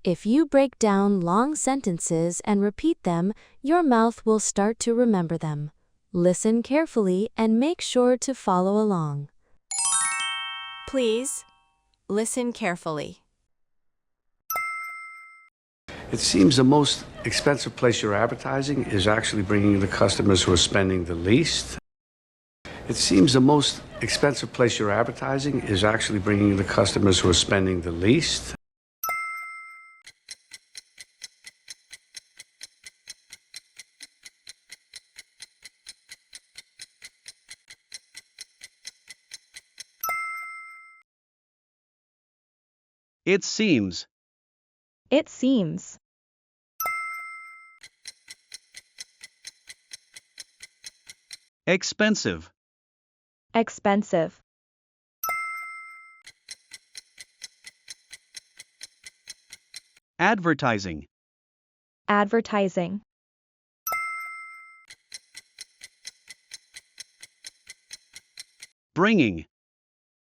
If you break down long sentences and repeat them, your mouth will start to remember them. Listen carefully and make sure to follow along. Please listen carefully. It seems the most expensive place you're advertising is actually bringing you the customers who are spending the least. It seems the most expensive place you're advertising is actually bringing you the customers who are spending the least. It seems. It seems. Expensive. Expensive. Advertising. Advertising. Bringing.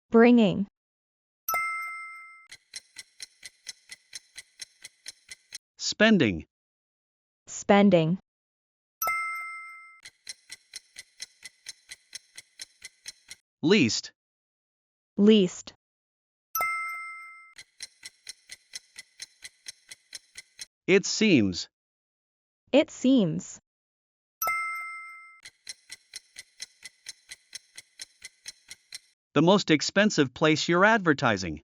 Bringing. Spending. Spending. Least. Least. It seems. It seems. The most expensive place you're advertising.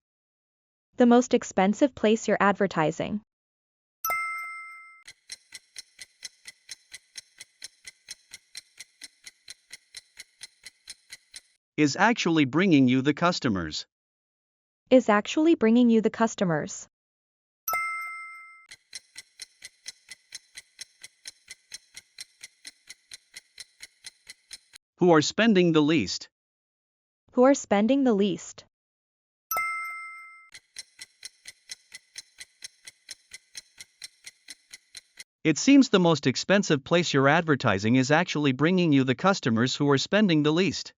The most expensive place you're advertising. Is actually bringing you the customers. Is actually bringing you the customers. Who are spending the least. Who are spending the least. It seems the most expensive place you're advertising is actually bringing you the customers who are spending the least.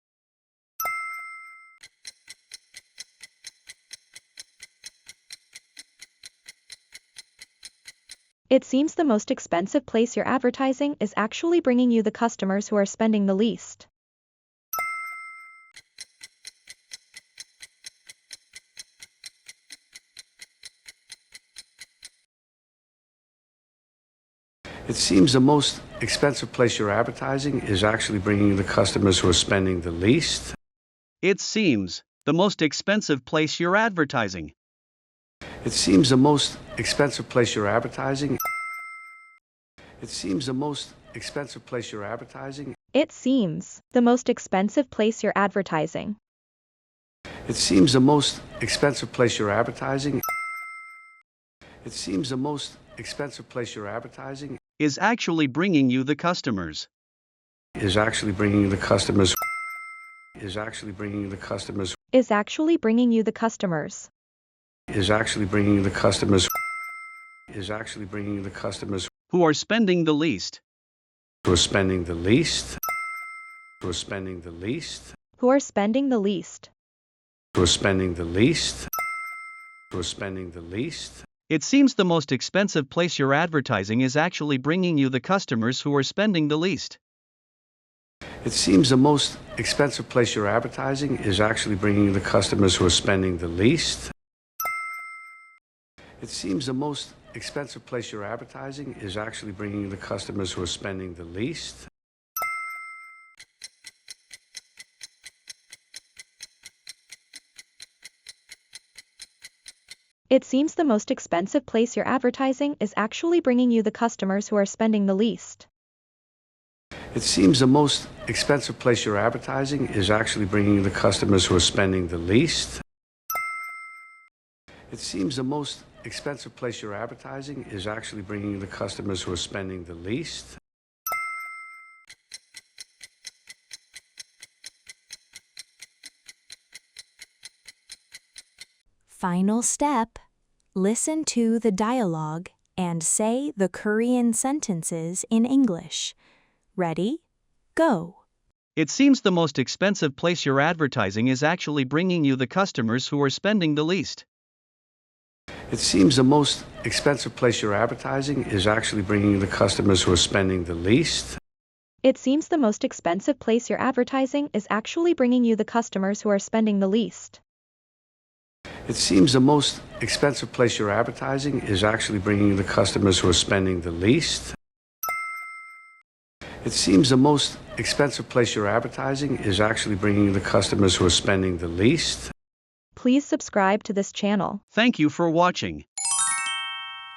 It seems the most expensive place you're advertising is actually bringing you the customers who are spending the least. It seems the most expensive place you're advertising is actually bringing you the customers who are spending the least. It seems the most expensive place you're advertising. It seems the most expensive place you're advertising. It seems the most expensive place you're advertising. It seems the most expensive place you're advertising. It seems the most expensive place you're advertising. It seems the most expensive place you're advertising. Is actually bringing you the customers. Is actually bringing you the customers. Is actually bringing you the customers. Is actually bringing you the customers. Is actually bringing you the customers. Is actually bringing you the customers. Who are spending the least. Who are spending the least. Who are spending the least. Who are spending the least. Who are spending the least. Who are spending the least. It seems the most expensive place you're advertising is actually bringing you the customers who are spending the least. It seems the most expensive place you're advertising is actually bringing you the customers who are spending the least. It seems the most expensive place you're advertising is actually bringing you the customers who are spending the least. It seems the most expensive place you're advertising is actually bringing you the customers who are spending the least. It seems the most expensive place you're advertising is actually bringing you the customers who are spending the least. It seems the most expensive place you're advertising is actually bringing you the customers who are spending the least. Final step. Listen to the dialogue and say the Korean sentences in English. Ready? Go. It seems the most expensive place you're advertising is actually bringing you the customers who are spending the least. It seems the most expensive place you're advertising is actually bringing you the customers who are spending the least. It seems the most expensive place you're advertising is actually bringing you the customers who are spending the least. It seems the most expensive place you're advertising is actually bringing you the customers who are spending the least. It seems the most expensive place you're advertising is actually bringing you the customers who are spending the least. Please subscribe to this channel. Thank you for watching.